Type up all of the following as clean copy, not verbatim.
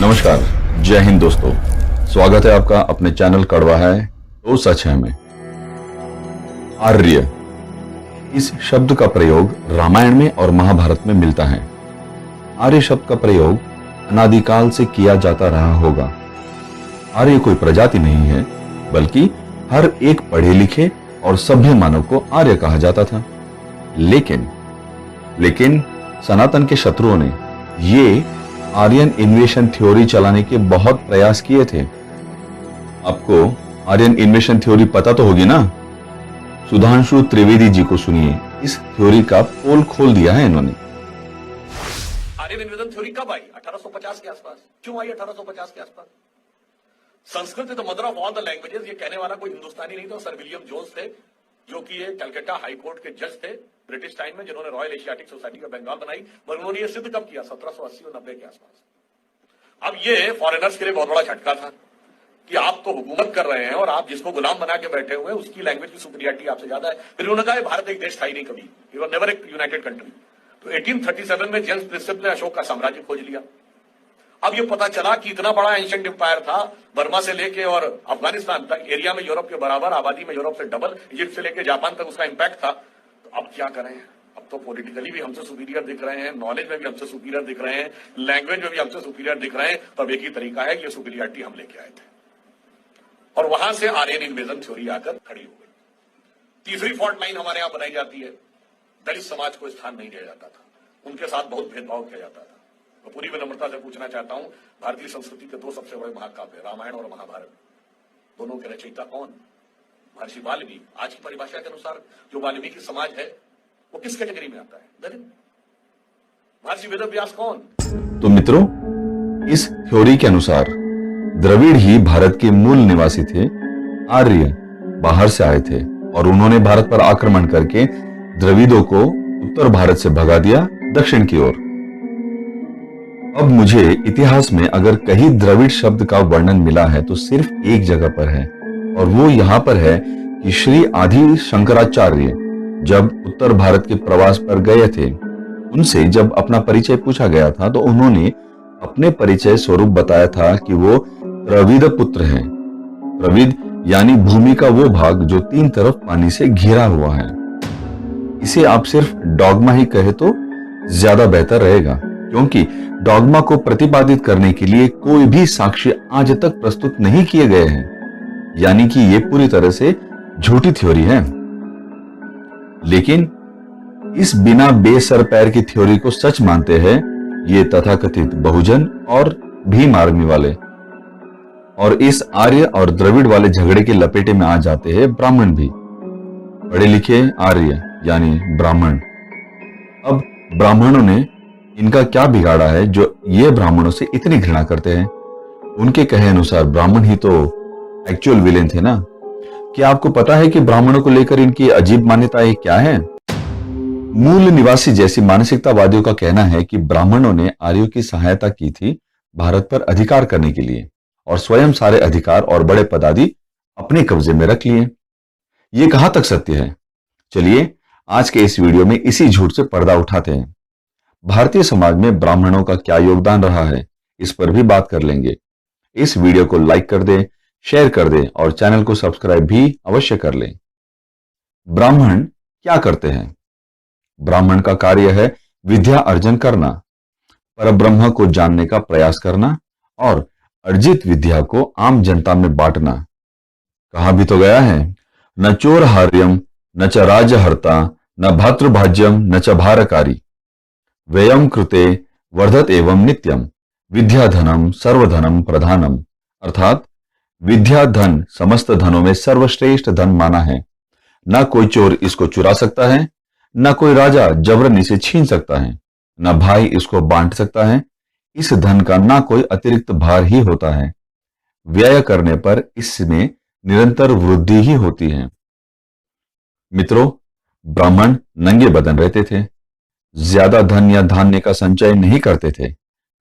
नमस्कार, जय हिंद दोस्तों। स्वागत है आपका अपने चैनल कड़वा है तो सच है में। आर्य इस शब्द का प्रयोग रामायण में और महाभारत में मिलता है। आर्य शब्द का प्रयोग अनादिकाल से किया जाता रहा होगा। आर्य कोई प्रजाति नहीं है, बल्कि हर एक पढ़े लिखे और सभ्य मानव को आर्य कहा जाता था। लेकिन सनातन के शत्रुओं ने ये आर्यन इन्वेशन थ्योरी चलाने के बहुत प्रयास किए थे। आपको आर्यन इन्वेशन थ्योरी पता तो होगी ना? सुधांशु त्रिवेदी जी को सुनिए, इस थ्योरी का पोल खोल दिया है इन्होंने। आर्यन इन्वेजन थ्योरी कब आई? 1850 के आसपास। क्यों आई 1850 के आसपास? Sanskrit is the mother of all the languages. ये कहने वाला कोई हिंदुस्तानी नहीं था, सर विलियम जोन्स थे, जो कि ये कलकत्ता हाई कोर्ट के जज थे ब्रिटिश टाइम में, जिन्होंने Royal Asiatic Society of Bengal बनाई। मगर उन्होंने ये सिद्ध कब किया? 1780 और 90 के आसपास। अब ये फॉरेनर्स के लिए बहुत बड़ा झटका था कि आप तो हुकूमत कर रहे हैं और आप जिसको गुलाम बना के बैठे हुए हैं उसकी लैंग्वेज की सुपीरियरिटी आपसे ज्यादा है। फिर उन्होंने कहा भारत एक देश था ही नहीं कभी, इट वाज नेवर एक यूनाइटेड कंट्री। तो 1837 में जेम्स प्रिंसेप ने अशोक का साम्राज्य खोज लिया। अब ये पता चला कि इतना बड़ा एंशिएंट एम्पायर था, बर्मा से लेके और अफगानिस्तान तक एरिया में यूरोप के बराबर, आबादी में यूरोप से डबल, इजिप्ट से लेके जापान तक उसका इंपैक्ट था। तो अब क्या करें? अब तो पॉलिटिकली भी हमसे सुपीरियर दिख रहे हैं, नॉलेज में भी हमसे सुपीरियर दिख रहे हैं, लैंग्वेज में भी हमसे सुपीरियर दिख रहे हैं। तो अब एक ही तरीका है कि ये सुपीरियरिटी हम लेके आए थे, और वहां से आर्यन इन्वेजन थ्योरी आकर खड़ी हो गई। तीसरी फॉल्ट लाइन हमारे यहां बनाई जाती है, दलित समाज को स्थान नहीं दिया जाता था, उनके साथ बहुत भेदभाव किया जाता था। तो पूरी विनम्रता से पूछना चाहता हूं, भारतीय संस्कृति के दो सबसे बड़े महाकाव्य रामायण और महाभारत, दोनों के रचयिता कौन? महर्षि वाल्मीकि। आज की परिभाषा के अनुसार जो वाल्मीकि समाज है वो किस कैटेगरी में आता है? दलित। महर्षि वेदव्यास कौन? तो मित्रों, इस थ्योरी के अनुसार द्रविड़ ही भारत के मूल निवासी थे। आर्य बाहर से आए थे और उन्होंने भारत पर आक्रमण करके द्रविड़ों को उत्तर भारत से भगा दिया दक्षिण की ओर। अब मुझे इतिहास में अगर कहीं द्रविड़ शब्द का वर्णन मिला है तो सिर्फ एक जगह पर है, और वो यहां पर है कि श्री आदि शंकराचार्य जब उत्तर भारत के प्रवास पर गए थे, उनसे जब अपना परिचय पूछा गया था तो उन्होंने अपने परिचय स्वरूप बताया था कि वो द्रविड़ पुत्र हैं। द्रविड़ यानी भूमि का वो भाग जो तीन तरफ पानी से घिरा हुआ है। इसे आप सिर्फ डॉगमा ही कहे तो ज्यादा बेहतर रहेगा, क्योंकि डॉगमा को प्रतिपादित करने के लिए कोई भी साक्ष्य आज तक प्रस्तुत नहीं किए गए हैं, यानी कि ये पूरी तरह से झूठी थ्योरी है। लेकिन इस बिना बेसर पैर की थ्योरी को सच मानते हैं ये तथाकथित बहुजन और भीम आर्मी वाले, और इस आर्य और द्रविड़ वाले झगड़े के लपेटे में आ जाते हैं ब्राह्मण भी, पढ़े लिखे आर्य यानी ब्राह्मण। अब ब्राह्मणों ने इनका क्या बिगाड़ा है जो ये ब्राह्मणों से इतनी घृणा करते हैं? उनके कहे अनुसार ब्राह्मण ही तो एक्चुअल विलेन थे ना। क्या आपको पता है कि ब्राह्मणों को लेकर इनकी अजीब मान्यताएं क्या है? मूल निवासी जैसी मानसिकतावादियों का कहना है कि ब्राह्मणों ने आर्यों की सहायता की थी भारत पर अधिकार करने के लिए, और स्वयं सारे अधिकार और बड़े पद आदि अपने कब्जे में रख लिए। ये कहां तक सत्य है? चलिए आज के इस वीडियो में इसी झूठ से पर्दा उठाते हैं। भारतीय समाज में ब्राह्मणों का क्या योगदान रहा है, इस पर भी बात कर लेंगे। इस वीडियो को लाइक कर दें, शेयर कर दें और चैनल को सब्सक्राइब भी अवश्य कर लें। ब्राह्मण क्या करते हैं? ब्राह्मण का कार्य है विद्या अर्जन करना, परब्रह्म को जानने का प्रयास करना और अर्जित विद्या को आम जनता में बांटना। कहा भी तो गया है, न चोरहार्यम न च राजहर्ता न भातृभाज्यम न च भारकारी व्ययम कृते वर्धत एवं नित्यम विद्याधनम सर्वधनम प्रधानम। अर्थात विद्या धन समस्त धनों में सर्वश्रेष्ठ धन माना है। न कोई चोर इसको चुरा सकता है, न कोई राजा जबरन इसे छीन सकता है, न भाई इसको बांट सकता है। इस धन का ना कोई अतिरिक्त भार ही होता है, व्यय करने पर इसमें निरंतर वृद्धि ही होती है। मित्रों, ब्राह्मण नंगे बदन रहते थे, ज्यादा धन या धान्य का संचय नहीं करते थे,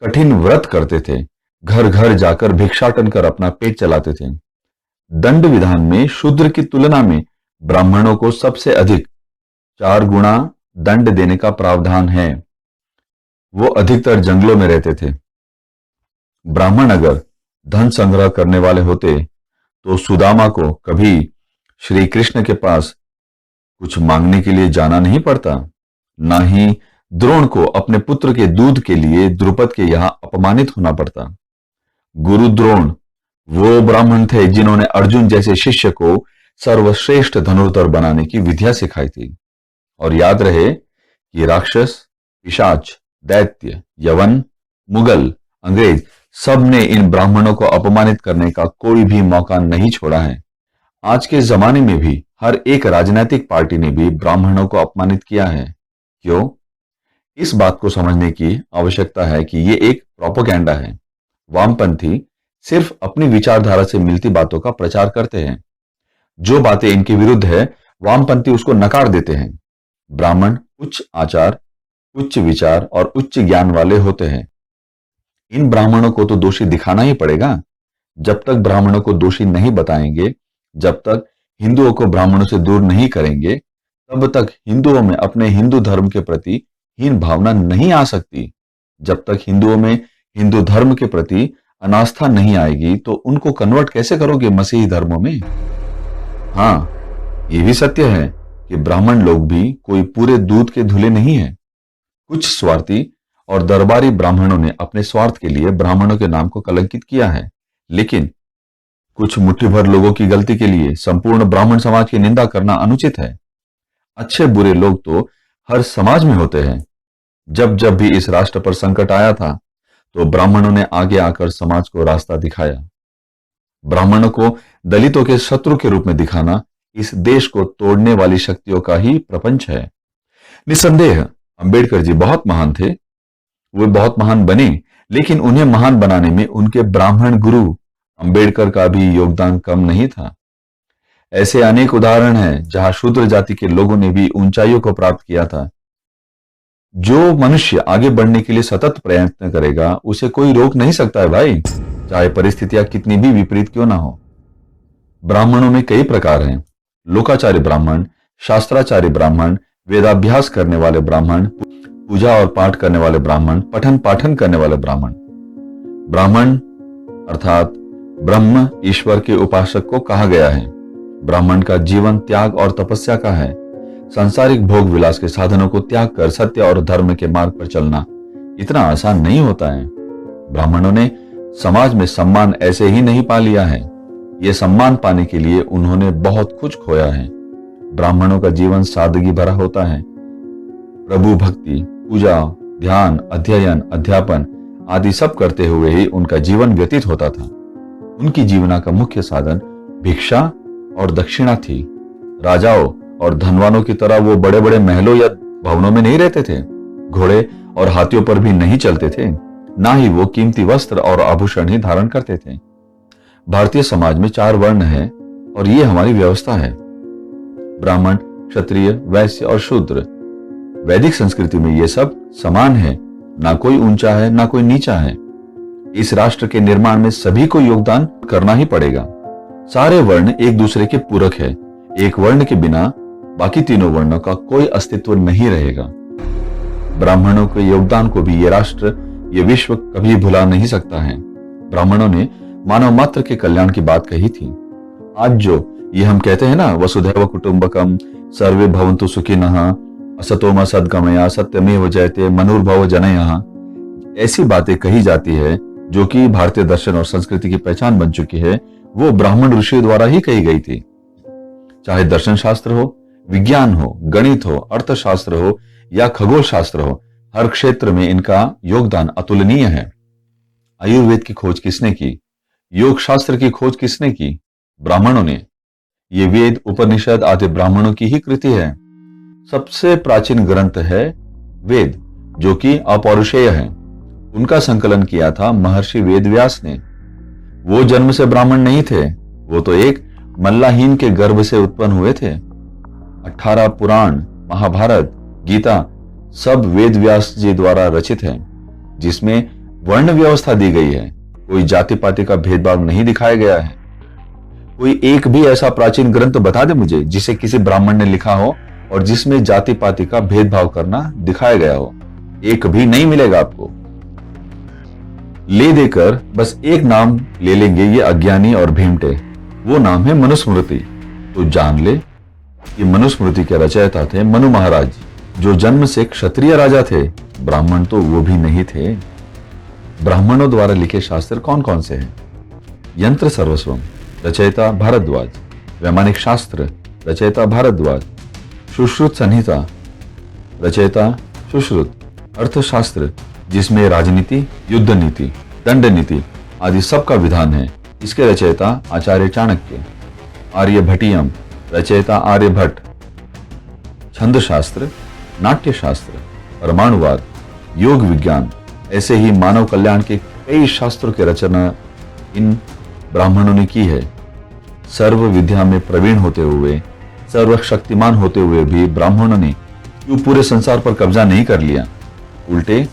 कठिन व्रत करते थे, घर घर जाकर भिक्षाटन कर अपना पेट चलाते थे। दंड विधान में शूद्र की तुलना में ब्राह्मणों को सबसे अधिक 4 गुना दंड देने का प्रावधान है। वो अधिकतर जंगलों में रहते थे। ब्राह्मण अगर धन संग्रह करने वाले होते तो सुदामा को कभी श्री कृष्ण के पास कुछ मांगने के लिए जाना नहीं पड़ता, ना ही द्रोण को अपने पुत्र के दूध के लिए द्रुपद के यहां अपमानित होना पड़ता। गुरु द्रोण वो ब्राह्मण थे जिन्होंने अर्जुन जैसे शिष्य को सर्वश्रेष्ठ धनुर्धर बनाने की विद्या सिखाई थी। और याद रहे कि राक्षस, पिशाच, दैत्य, यवन, मुगल, अंग्रेज सब ने इन ब्राह्मणों को अपमानित करने का कोई भी मौका नहीं छोड़ा है। आज के जमाने में भी हर एक राजनीतिक पार्टी ने भी ब्राह्मणों को अपमानित किया है। क्यों? इस बात को समझने की आवश्यकता है कि ये एक प्रोपेगेंडा है। वामपंथी सिर्फ अपनी विचारधारा से मिलती बातों का प्रचार करते हैं। जो बातें इनके विरुद्ध है, वामपंथी उसको नकार देते हैं। ब्राह्मण उच्च आचार, उच्च विचार और उच्च ज्ञान वाले होते हैं। इन ब्राह्मणों को तो दोषी दिखाना ही पड़ेगा। जब तक ब्राह्मणों को दोषी नहीं बताएंगे, जब तक हिंदुओं को ब्राह्मणों से दूर नहीं करेंगे, तब तक हिंदुओं में अपने हिंदू धर्म के प्रति हीन भावना नहीं आ सकती। जब तक हिंदुओं में हिंदू धर्म के प्रति अनास्था नहीं आएगी तो उनको कन्वर्ट कैसे करोगे मसीही धर्मों में? हाँ, ये भी सत्य है कि ब्राह्मण लोग भी कोई पूरे दूध के धुले नहीं हैं। कुछ स्वार्थी और दरबारी ब्राह्मणों ने अपने स्वार्थ के लिए ब्राह्मणों के नाम को कलंकित किया है, लेकिन कुछ मुट्ठी भर लोगों की गलती के लिए संपूर्ण ब्राह्मण समाज की निंदा करना अनुचित है। अच्छे बुरे लोग तो हर समाज में होते हैं। जब जब भी इस राष्ट्र पर संकट आया था तो ब्राह्मणों ने आगे आकर समाज को रास्ता दिखाया। ब्राह्मणों को दलितों के शत्रु के रूप में दिखाना इस देश को तोड़ने वाली शक्तियों का ही प्रपंच है। निसंदेह अंबेडकर जी बहुत महान थे, वे बहुत महान बने, लेकिन उन्हें महान बनाने में उनके ब्राह्मण गुरु अंबेडकर का भी योगदान कम नहीं था। ऐसे अनेक उदाहरण हैं जहां शूद्र जाति के लोगों ने भी ऊंचाइयों को प्राप्त किया था। जो मनुष्य आगे बढ़ने के लिए सतत प्रयत्न करेगा उसे कोई रोक नहीं सकता है भाई, चाहे परिस्थितियां कितनी भी विपरीत क्यों ना हो। ब्राह्मणों में कई प्रकार हैं। लोकाचारी ब्राह्मण, शास्त्राचारी ब्राह्मण, वेदाभ्यास करने वाले ब्राह्मण, पूजा और पाठ करने वाले ब्राह्मण, पठन पाठन करने वाले ब्राह्मण। ब्राह्मण अर्थात ब्रह्म ईश्वर के उपासक को कहा गया है। ब्राह्मण का जीवन त्याग और तपस्या का है। सांसारिक भोग विलास के साधनों को त्याग कर सत्य और धर्म के मार्ग पर चलना इतना आसान नहीं होता है। ब्राह्मणों ने समाज में सम्मान ऐसे ही नहीं पा लिया है। यह सम्मान पाने के लिए उन्होंने बहुत कुछ खोया है। ब्राह्मणों का जीवन सादगी भरा होता है। प्रभु भक्ति, पूजा, ध्यान, अध्ययन, अध्यापन आदि सब करते हुए ही उनका जीवन व्यतीत होता था। उनकी जीवना का मुख्य साधन भिक्षा और दक्षिणा थी। राजाओं और धनवानों की तरह वो बड़े बड़े महलों या भवनों में नहीं रहते थे। घोड़े और हाथियों पर भी नहीं चलते थे। ना ही वो कीमती वस्त्र और आभूषण ही धारण करते थे। भारतीय समाज में 4 वर्ण है और ये हमारी व्यवस्था है। ब्राह्मण, क्षत्रिय, वैश्य और शूद्र। वैदिक संस्कृति में ये सब समान है। ना कोई ऊंचा है, ना कोई नीचा है। इस राष्ट्र के निर्माण में सभी को योगदान करना ही पड़ेगा। सारे वर्ण एक दूसरे के पूरक है। एक वर्ण के बिना बाकी तीनों वर्णों का कोई अस्तित्व नहीं रहेगा। ब्राह्मणों के योगदान को भी ये राष्ट्र, ये विश्व कभी भुला नहीं सकता है। ब्राह्मणों ने मानव मात्र के कल्याण की बात कही थी। आज जो ये हम कहते हैं ना, वसुधैव कुटुंबकम, सर्वे भवन्तु सुखिनः, असतो मा सद्गमया, सत्यमेव जयते, मनुर्भव जनयः, ऐसी बातें कही जाती है जो कि भारतीय दर्शन और संस्कृति की पहचान बन चुकी है, वो ब्राह्मण ऋषियों द्वारा ही कही गई थी। चाहे दर्शन शास्त्र हो, विज्ञान हो, गणित हो, अर्थशास्त्र हो या खगोल शास्त्र हो, हर क्षेत्र में इनका योगदान अतुलनीय है। आयुर्वेद की खोज किसने की? योग शास्त्र की खोज किसने की? ब्राह्मणों ने। ये वेद, उपनिषद आदि ब्राह्मणों की ही कृति है। सबसे प्राचीन ग्रंथ है वेद, जो कि अपौरुषेय है। उनका संकलन किया था महर्षि वेदव्यास ने। वो जन्म से ब्राह्मण नहीं थे, वो तो एक मल्लाहीन के गर्भ से उत्पन्न हुए थे। 18 पुराण, महाभारत, गीता सब वेदव्यास जी द्वारा रचित है, जिसमें वर्ण व्यवस्था दी गई है। कोई जाति पाति का भेदभाव नहीं दिखाया गया है। कोई एक भी ऐसा प्राचीन ग्रंथ बता दे मुझे जिसे किसी ब्राह्मण ने लिखा हो और जिसमें जाति पाति का भेदभाव करना दिखाया गया हो। एक भी नहीं मिलेगा आपको। ले देकर बस एक नाम ले लेंगे ये अज्ञानी और भीमटे, वो नाम है मनुस्मृति। तो जान ले, ये मनुस्मृति के रचयिता थे मनु महाराज, जो जन्म से क्षत्रिय राजा थे। ब्राह्मण तो वो भी नहीं थे। ब्राह्मणों द्वारा लिखे शास्त्र कौन कौन से हैं? यंत्र सर्वस्वम, रचयिता भारद्वाज। वैमानिक शास्त्र, रचयिता भारद्वाज। सुश्रुत संहिता, रचयिता सुश्रुत। अर्थशास्त्र, जिसमें राजनीति, युद्ध नीति, दंड नीति आदि सब का विधान है, इसके रचयिता आचार्य चाणक्य। आर्यभटीयम, रचयिता आर्यभट्ट। छंद शास्त्र, नाट्य शास्त्र, परमाणुवाद, योग विज्ञान, ऐसे ही मानव कल्याण के कई शास्त्रों की रचना इन ब्राह्मणों ने की है। सर्व विद्या में प्रवीण होते हुए, सर्वशक्तिमान होते हुए भी ब्राह्मणों ने क्यों पूरे संसार पर कब्जा नहीं कर लिया? उल्टे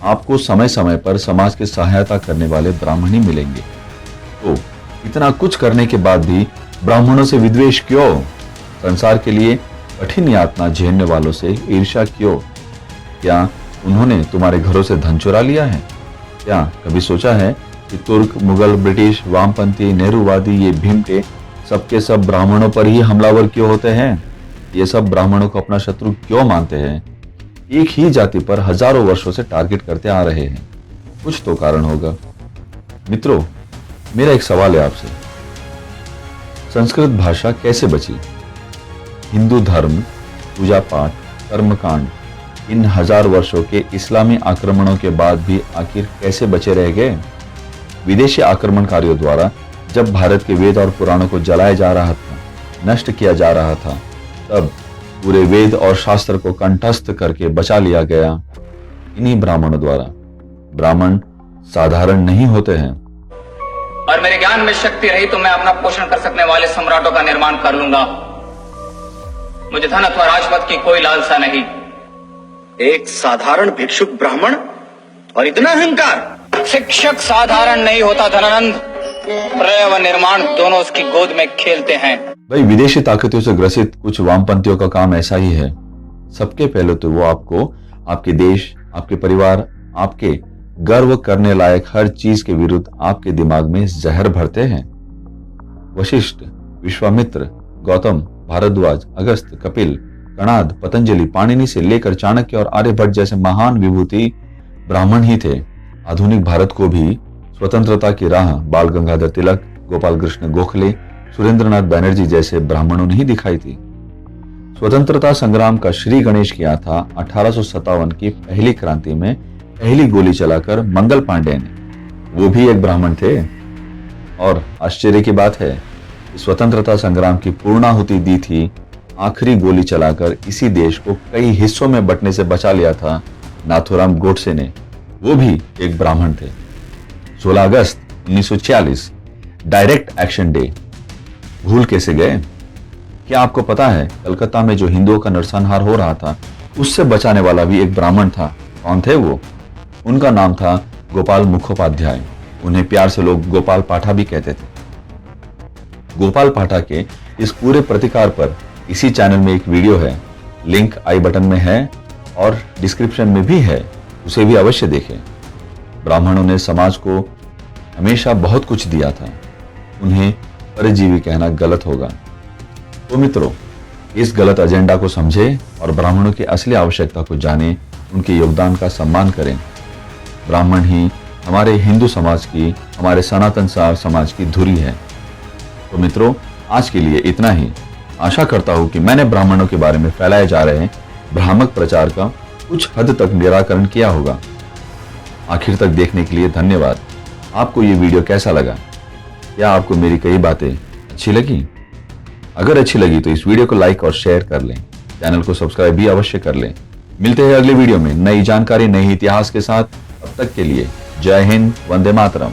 आपको समय समय पर समाज की सहायता करने वाले ब्राह्मण ही मिलेंगे। तो इतना कुछ करने के बाद भी ब्राह्मणों से विद्वेष क्यों? संसार के लिए कठिन यातना झेलने वालों से ईर्ष्या क्यों? क्या उन्होंने तुम्हारे घरों से धन चुरा लिया है? क्या कभी सोचा है कि तुर्क, मुगल, ब्रिटिश, वामपंथी, नेहरूवादी, ये भीमटे सबके सब ब्राह्मणों पर ही हमलावर क्यों होते हैं? ये सब ब्राह्मणों को अपना शत्रु क्यों मानते हैं? एक ही जाति पर हजारों वर्षों से टारगेट करते आ रहे हैं। कुछ तो कारण होगा। मित्रों, मेरा एक सवाल है आपसे, संस्कृत भाषा कैसे बची? हिंदू धर्म, पूजा पाठ, कर्मकांड इन हजार वर्षों के इस्लामी आक्रमणों के बाद भी आखिर कैसे बचे रह गए? विदेशी आक्रमणकारियों द्वारा जब भारत के वेद और पुराणों को जलाया जा रहा था, नष्ट किया जा रहा था, तब पूरे वेद और शास्त्र को कंठस्थ करके बचा लिया गया इन्हीं ब्राह्मणों द्वारा। ब्राह्मण साधारण नहीं होते हैं। और मेरे ज्ञान में शक्ति रही तो मैं अपना पोषण कर सकने वाले सम्राटों का निर्माण कर लूंगा। मुझे धन अथवा राजपद की कोई लालसा नहीं। एक साधारण भिक्षुक ब्राह्मण और इतना अहंकार? शिक्षक साधारण नहीं होता धनानंद, प्रलय व निर्माण दोनों उसकी गोद में खेलते हैं। भाई, विदेशी ताकतों से ग्रसित कुछ वामपंथियों का काम ऐसा ही है। सबके पहले तो वो आपको, आपके देश, आपके परिवार, आपके गर्व करने लायक हर चीज के विरुद्ध आपके दिमाग में जहर भरते हैं। वशिष्ठ, विश्वामित्र, गौतम, भारद्वाज, अगस्त, कपिल, कणाद, पतंजलि, पाणिनि से लेकर चाणक्य और आर्यभट्ट जैसे महान विभूति ब्राह्मण ही थे। आधुनिक भारत को भी स्वतंत्रता की राह बाल गंगाधर तिलक, गोपाल कृष्ण गोखले, सुरेंद्रनाथ बैनर्जी जैसे ब्राह्मणों ने ही दिखाई थी। स्वतंत्रता संग्राम का श्री गणेश किया था 1857 की पहली क्रांति में पहली गोली चलाकर मंगल पांडे ने। वो भी एक ब्राह्मण थे। और आश्चर्य की बात है कि स्वतंत्रता संग्राम की पूर्णाहुति दी थी आखिरी गोली चलाकर इसी देश को कई हिस्सों में बंटने से बचा लिया था नाथूराम गोडसे ने। वो भी एक ब्राह्मण थे। 16 अगस्त 1946 डायरेक्ट एक्शन डे भूल कैसे गए? क्या आपको पता है कलकत्ता में जो हिंदुओं का नरसंहार हो रहा था, उससे बचाने वाला भी एक ब्राह्मण था। कौन थे वो? उनका नाम था गोपाल मुखोपाध्याय। उन्हें प्यार से लोग गोपाल पाठा भी कहते थे। गोपाल पाठा के इस पूरे प्रतिकार पर इसी चैनल में एक वीडियो है, लिंक आई बटन में है और डिस्क्रिप्शन में भी है, उसे भी अवश्य देखें। ब्राह्मणों ने समाज को हमेशा बहुत कुछ दिया था, उन्हें परजीवी कहना गलत होगा। तो मित्रों, इस गलत एजेंडा को समझें और ब्राह्मणों की असली आवश्यकता को जानें, उनके योगदान का सम्मान करें। ब्राह्मण ही हमारे हिंदू समाज की, हमारे सनातन समाज की धुरी है। तो मित्रों, आज के लिए इतना ही। आशा करता हूं कि मैंने ब्राह्मणों के बारे में फैलाए जा रहे भ्रामक प्रचार का कुछ हद तक निराकरण किया होगा। आखिर तक देखने के लिए धन्यवाद। आपको ये वीडियो कैसा लगा? क्या आपको मेरी कई बातें अच्छी लगी? अगर अच्छी लगी तो इस वीडियो को लाइक और शेयर कर लें। चैनल को सब्सक्राइब भी अवश्य कर लें। मिलते हैं अगले वीडियो में नई जानकारी, नई इतिहास के साथ। तब तक के लिए जय हिंद, वंदे मातरम।